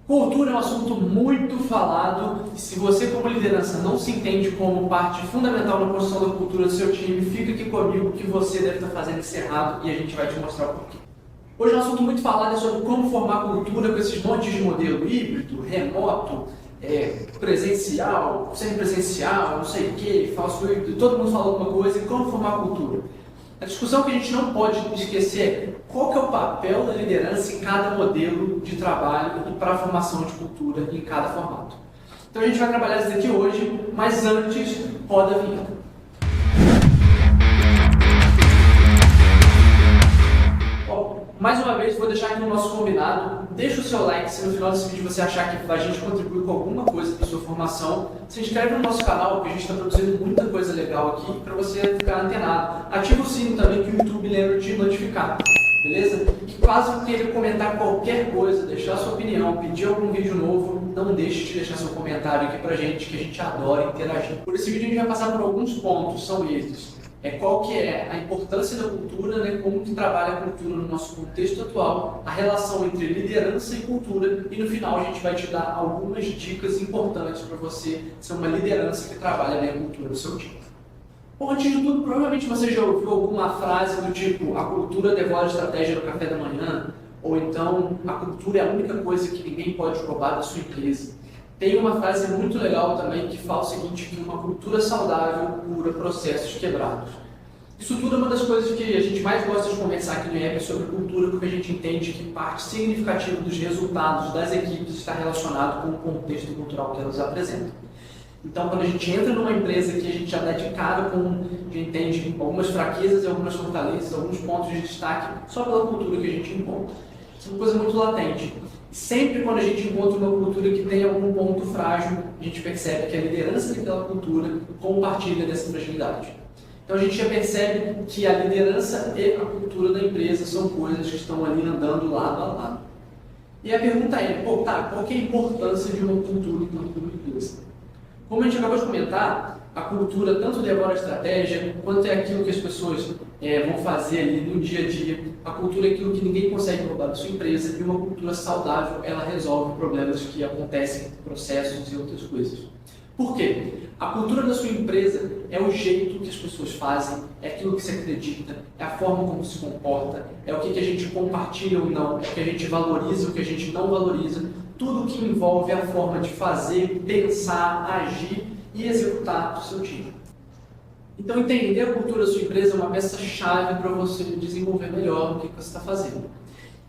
Cultura é um assunto muito falado e se você como liderança não se entende como parte fundamental na construção da cultura do seu time, fica aqui comigo que você deve estar fazendo isso errado e a gente vai te mostrar o porquê. Hoje é um assunto muito falado sobre como formar cultura com esses montes de modelo híbrido, remoto, presencial, semipresencial, não sei o que, falso híbrido, todo mundo fala alguma coisa, e como formar cultura. A discussão que a gente não pode esquecer é qual que é o papel da liderança em cada modelo de trabalho e para a formação de cultura em cada formato. Então a gente vai trabalhar isso aqui hoje, mas antes, roda a vinheta. Bom, mais uma vez, vou deixar aqui o nosso combinado. Deixa o seu like se no final desse vídeo você achar que a gente contribui com alguma coisa para a sua formação. Se inscreve no nosso canal, porque a gente está produzindo muita coisa legal aqui para você ficar antenado. Ativa o sino também, que o YouTube lembra de notificar. Beleza? E caso queira comentar qualquer coisa, deixar sua opinião, pedir algum vídeo novo, não deixe de deixar seu comentário aqui pra gente, que a gente adora interagir. Por esse vídeo a gente vai passar por alguns pontos, são esses. Qual que é a importância da cultura, né, como que trabalha a cultura no nosso contexto atual, a relação entre liderança e cultura, e no final a gente vai te dar algumas dicas importantes para você ser uma liderança que trabalha a cultura do seu time. Bom, antes de tudo, provavelmente você já ouviu alguma frase do tipo a cultura devora a estratégia do café da manhã, ou então a cultura é a única coisa que ninguém pode roubar da sua empresa. Tem uma frase muito legal também que fala o seguinte, que uma cultura saudável cura processos quebrados. Isso tudo é uma das coisas que a gente mais gosta de conversar aqui no IEP sobre cultura, porque a gente entende que parte significativa dos resultados das equipes está relacionado com o contexto cultural que elas apresentam. Então, quando a gente entra numa empresa que a gente já dá de cara com, que entende algumas fraquezas e algumas fortalezas, alguns pontos de destaque, só pela cultura que a gente encontra. Isso é uma coisa muito latente. Sempre quando a gente encontra uma cultura que tem algum ponto frágil, a gente percebe que a liderança daquela cultura compartilha dessa fragilidade. Então a gente já percebe que a liderança e a cultura da empresa são coisas que estão ali andando lado a lado. E a pergunta é, qual que é a importância de uma cultura enquanto uma empresa? Como a gente acabou de comentar, a cultura tanto devora a estratégia, quanto é aquilo que as pessoas vão fazer ali no dia a dia. A cultura é aquilo que ninguém consegue roubar da sua empresa, e uma cultura saudável, ela resolve problemas que acontecem, processos e outras coisas. Por quê? A cultura da sua empresa é o jeito que as pessoas fazem, é aquilo que você acredita, é a forma como se comporta, é o que a gente compartilha ou não, é o que a gente valoriza, o que a gente não valoriza, tudo que envolve a forma de fazer, pensar, agir e executar do seu time. Então, entender a cultura da sua empresa é uma peça-chave para você desenvolver melhor o que você está fazendo.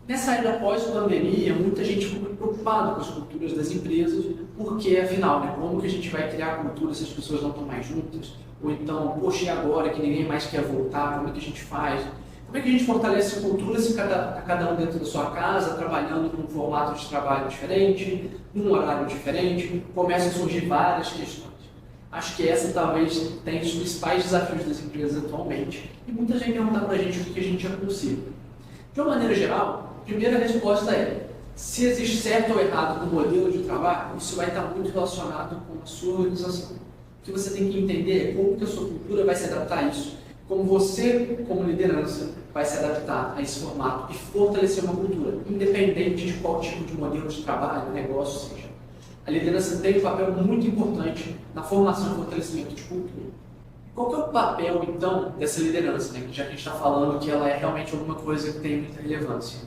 Nessa era pós-pandemia, muita gente ficou preocupada com as culturas das empresas, porque, afinal, como que a gente vai criar cultura se as pessoas não estão mais juntas? Ou então, poxa, e agora que ninguém mais quer voltar, como é que a gente faz? Como é que a gente fortalece a cultura se cada um dentro da sua casa, trabalhando num formato de trabalho diferente, num horário diferente, começam a surgir várias questões. Acho que essa talvez tenha os principais desafios das empresas atualmente. E muita gente pergunta para a gente o que a gente aconselha. De uma maneira geral, a primeira resposta é: se existe certo ou errado no modelo de trabalho, isso vai estar muito relacionado com a sua organização. O que você tem que entender é como que a sua cultura vai se adaptar a isso, como você, como liderança, vai se adaptar a esse formato e fortalecer uma cultura, independente de qual tipo de modelo de trabalho, negócio seja. A liderança tem um papel muito importante na formação e fortalecimento de cultura. Qual que é o papel, então, dessa liderança, né? Já que a gente está falando que ela é realmente alguma coisa que tem muita relevância?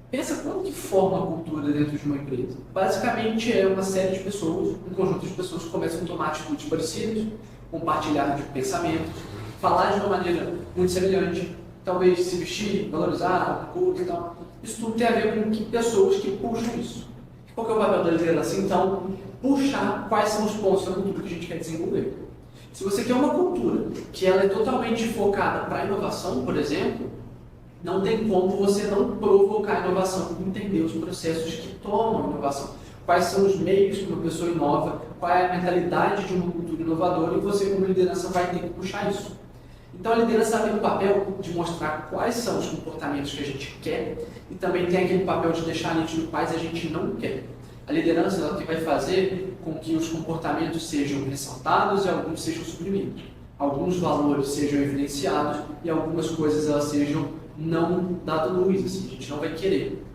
Pensa como que forma a cultura dentro de uma empresa. Basicamente é uma série de pessoas, um conjunto de pessoas que começam a tomar atitudes parecidas, compartilhar de pensamentos, falar de uma maneira muito semelhante, talvez se vestir, valorizar, coisa e tal. Isso tudo tem a ver com pessoas que puxam isso. Qual que é o papel da liderança? Então, puxar quais são os pontos da cultura que a gente quer desenvolver. Se você quer uma cultura que ela é totalmente focada para a inovação, por exemplo, não tem como você não provocar a inovação, entender os processos que tomam a inovação. Quais são os meios que uma pessoa inova, qual é a mentalidade de uma cultura inovadora, e você, como liderança, vai ter que puxar isso. Então, a liderança tem o papel de mostrar quais são os comportamentos que a gente quer e também tem aquele papel de deixar nítido quais a gente não quer. A liderança é o que vai fazer com que os comportamentos sejam ressaltados e alguns sejam suprimidos. Alguns valores sejam evidenciados e algumas coisas elas sejam não dadas luz, assim, a gente não vai querer.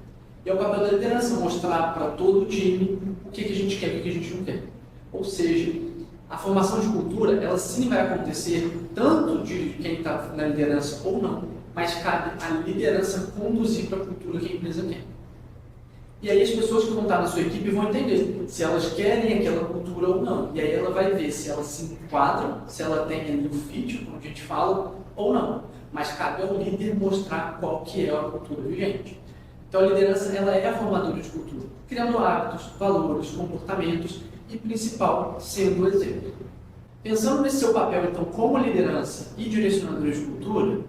E é o papel da liderança mostrar para todo o time o que a gente quer e o que a gente não quer. Ou seja, a formação de cultura, ela sim vai acontecer tanto de quem está na liderança ou não, mas cabe à liderança conduzir para a cultura que a empresa quer. E aí as pessoas que vão estar na sua equipe vão entender se elas querem aquela cultura ou não. E aí ela vai ver se ela se enquadra, se ela tem ali o fit, como a gente fala, ou não. Mas cabe ao líder mostrar qual que é a cultura vigente. Então a liderança ela é a formadora de cultura, criando hábitos, valores, comportamentos e, principal, sendo o exemplo. Pensando nesse seu papel, então, como liderança e direcionadora de cultura,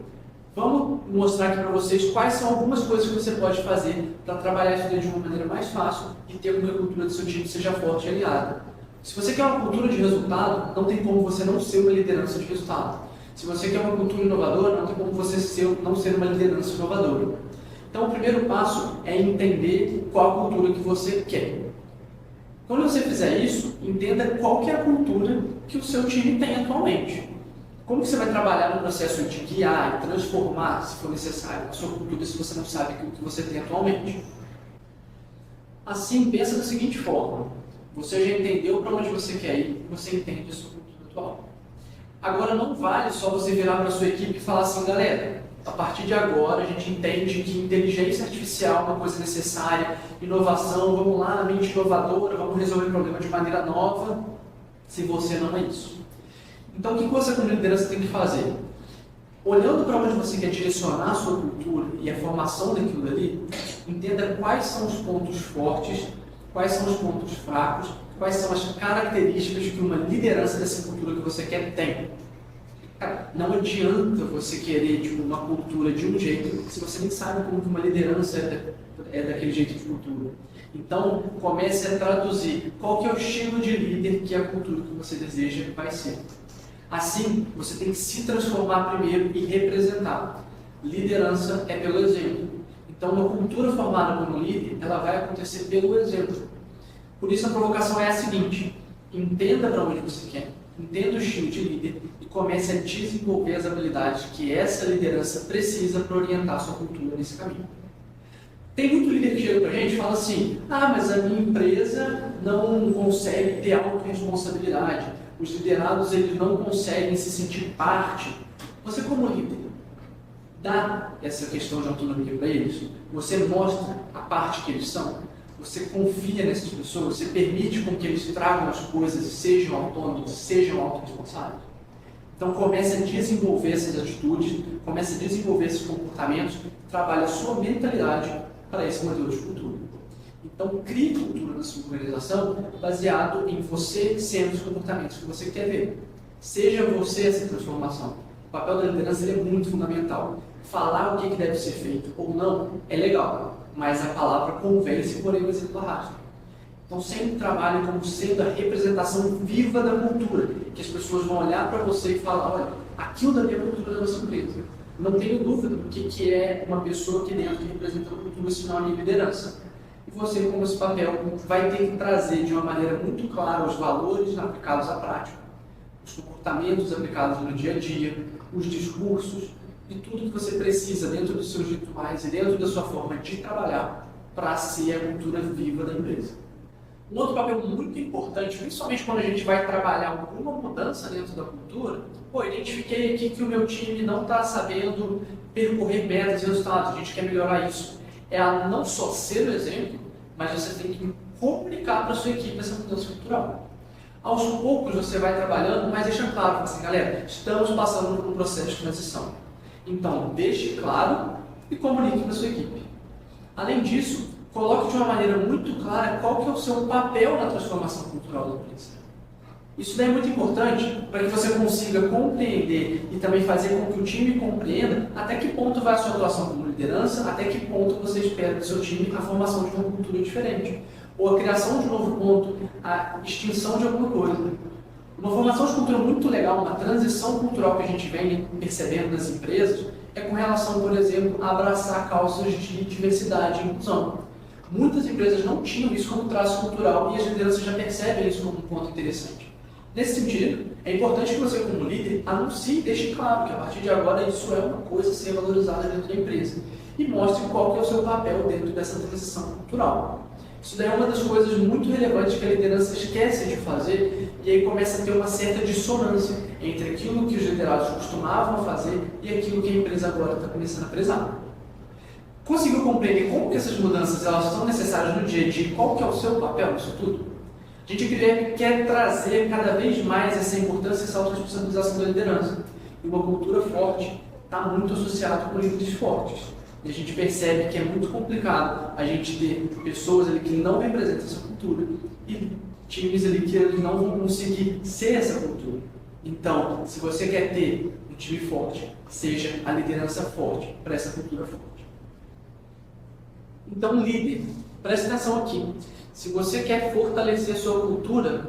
vamos mostrar aqui para vocês quais são algumas coisas que você pode fazer para trabalhar isso de uma maneira mais fácil e ter com que a cultura do seu time seja forte e alinhada. Se você quer uma cultura de resultado, não tem como você não ser uma liderança de resultado. Se você quer uma cultura inovadora, não tem como você não ser uma liderança inovadora. Então, o primeiro passo é entender qual a cultura que você quer. Quando você fizer isso, entenda qual que é a cultura que o seu time tem atualmente. Como que você vai trabalhar no processo de guiar e transformar, se for necessário, a sua cultura se você não sabe o que você tem atualmente? Assim, pensa da seguinte forma. Você já entendeu para onde você quer ir, você entende a sua cultura atual. Agora, não vale só você virar para a sua equipe e falar assim, galera, a partir de agora a gente entende que inteligência artificial é uma coisa necessária, inovação, vamos lá, mente inovadora, vamos resolver o problema de maneira nova, se você não é isso. Então, o que você como liderança tem que fazer? Olhando para onde você quer direcionar a sua cultura e a formação daquilo ali, entenda quais são os pontos fortes, quais são os pontos fracos, quais são as características que uma liderança dessa cultura que você quer tem. Não adianta você querer uma cultura de um jeito se você nem sabe como uma liderança é daquele jeito de cultura. Então, comece a traduzir qual que é o estilo de líder que a cultura que você deseja vai ser. Assim, você tem que se transformar primeiro e representar. Liderança é pelo exemplo. Então, uma cultura formada como líder, ela vai acontecer pelo exemplo. Por isso, a provocação é a seguinte: entenda para onde você quer, entenda o estilo de líder e comece a desenvolver as habilidades que essa liderança precisa para orientar a sua cultura nesse caminho. Tem muito líder que chega para a gente e fala assim, mas a minha empresa não consegue ter autorresponsabilidade, os liderados eles não conseguem se sentir parte. Você como líder, dá essa questão de autonomia para eles? Você mostra a parte que eles são? Você confia nessas pessoas? Você permite com que eles tragam as coisas e sejam autônomos, sejam autorresponsáveis? Então comece a desenvolver essas atitudes, comece a desenvolver esses comportamentos, trabalhe a sua mentalidade para esse modelo de cultura. Então crie cultura na sua organização baseado em você sendo os comportamentos que você quer ver. Seja você essa transformação. O papel da liderança é muito fundamental. Falar o que deve ser feito ou não é legal, mas a palavra convence, porém o exemplo arrasta. Então sempre trabalhe como sendo a representação viva da cultura, que as pessoas vão olhar para você e falar, olha, aquilo dali é a cultura da nossa empresa. Não tenho dúvida do que é uma pessoa aqui dentro que representa a cultura, senão a minha liderança. E você, como esse papel, vai ter que trazer de uma maneira muito clara os valores aplicados à prática, os comportamentos aplicados no dia a dia, os discursos e tudo que você precisa dentro dos seus rituais e dentro da sua forma de trabalhar para ser a cultura viva da empresa. Um outro papel muito importante, principalmente quando a gente vai trabalhar alguma mudança dentro da cultura, identifiquei aqui que o meu time não está sabendo percorrer metas e resultados, a gente quer melhorar isso. É a não só ser o exemplo, mas você tem que comunicar para a sua equipe essa mudança cultural. Aos poucos você vai trabalhando, mas deixa claro, assim, galera, estamos passando por um processo de transição. Então, deixe claro e comunique para a sua equipe. Além disso, coloque de uma maneira muito clara qual que é o seu papel na transformação cultural da empresa. Isso daí é muito importante para que você consiga compreender e também fazer com que o time compreenda até que ponto vai a sua atuação como liderança, até que ponto você espera do seu time a formação de uma cultura diferente, ou a criação de um novo ponto, a extinção de alguma coisa. Uma formação de cultura muito legal, uma transição cultural que a gente vem percebendo nas empresas, é com relação, por exemplo, a abraçar causas de diversidade e inclusão. Muitas empresas não tinham isso como traço cultural e as lideranças já percebem isso como um ponto interessante. Nesse sentido, é importante que você, como líder, anuncie e deixe claro que a partir de agora isso é uma coisa a ser valorizada dentro da empresa. e mostre qual que é o seu papel dentro dessa transição cultural. Isso daí é uma das coisas muito relevantes que a liderança esquece de fazer e aí começa a ter uma certa dissonância entre aquilo que os liderados costumavam fazer e aquilo que a empresa agora está começando a prezar. Conseguiu compreender como que essas mudanças elas são necessárias no dia a dia e qual que é o seu papel nisso tudo? A gente quer trazer cada vez mais essa importância e essa autorresponsabilização da liderança. E uma cultura forte está muito associada com líderes fortes. E a gente percebe que é muito complicado a gente ter pessoas ali que não representam essa cultura e times ali que eles não vão conseguir ser essa cultura. Então, se você quer ter um time forte, seja a liderança forte para essa cultura forte. Então, líder, preste atenção aqui. Se você quer fortalecer a sua cultura,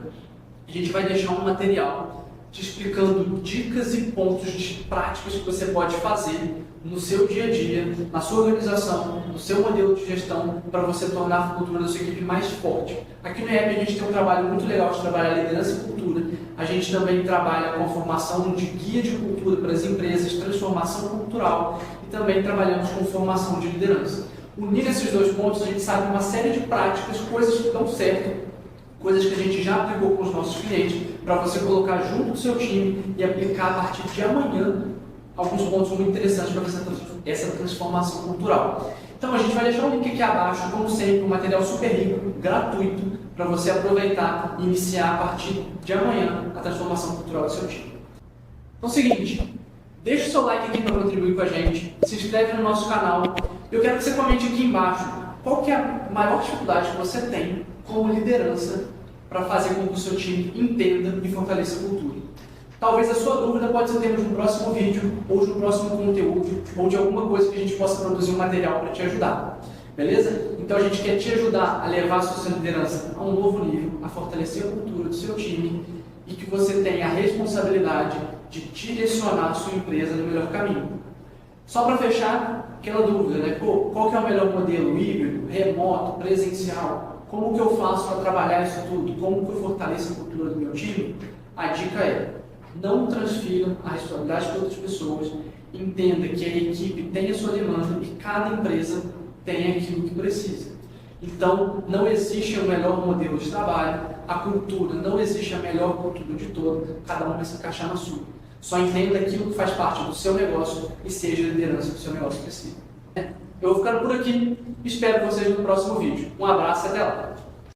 a gente vai deixar um material te explicando dicas e pontos de práticas que você pode fazer no seu dia a dia, na sua organização, no seu modelo de gestão, para você tornar a cultura da sua equipe mais forte. Aqui no IEP a gente tem um trabalho muito legal de trabalhar liderança e cultura. A gente também trabalha com a formação de guia de cultura para as empresas, transformação cultural e também trabalhamos com formação de liderança. Unir esses dois pontos, a gente sabe uma série de práticas, coisas que dão certo, coisas que a gente já aplicou com os nossos clientes, para você colocar junto do seu time e aplicar a partir de amanhã alguns pontos muito interessantes para essa transformação cultural. Então a gente vai deixar o link aqui abaixo, como sempre, um material super rico, gratuito, para você aproveitar e iniciar a partir de amanhã a transformação cultural do seu time. Então é o seguinte, deixa o seu like aqui para contribuir com a gente, se inscreve no nosso canal. Eu quero que você comente aqui embaixo qual que é a maior dificuldade que você tem como liderança para fazer com que o seu time entenda e fortaleça a cultura. Talvez a sua dúvida pode ser termos no próximo vídeo, ou no próximo conteúdo, ou de alguma coisa que a gente possa produzir um material para te ajudar. Beleza? Então a gente quer te ajudar a levar a sua liderança a um novo nível, a fortalecer a cultura do seu time e que você tenha a responsabilidade de direcionar a sua empresa no melhor caminho. Só para fechar, aquela dúvida, né? Qual que é o melhor modelo? Híbrido, remoto, presencial? Como que eu faço para trabalhar isso tudo? Como que eu fortaleço a cultura do meu time? A dica é, não transfiram a responsabilidade para outras pessoas, entenda que a equipe tem a sua demanda e cada empresa tem aquilo que precisa. Então, não existe o melhor modelo de trabalho, a cultura, não existe a melhor cultura de todas, cada um vai se encaixar na sua. Só entenda aquilo que faz parte do seu negócio e seja a liderança que o seu negócio precisa. Eu vou ficando por aqui, espero vocês no próximo vídeo. Um abraço e até lá!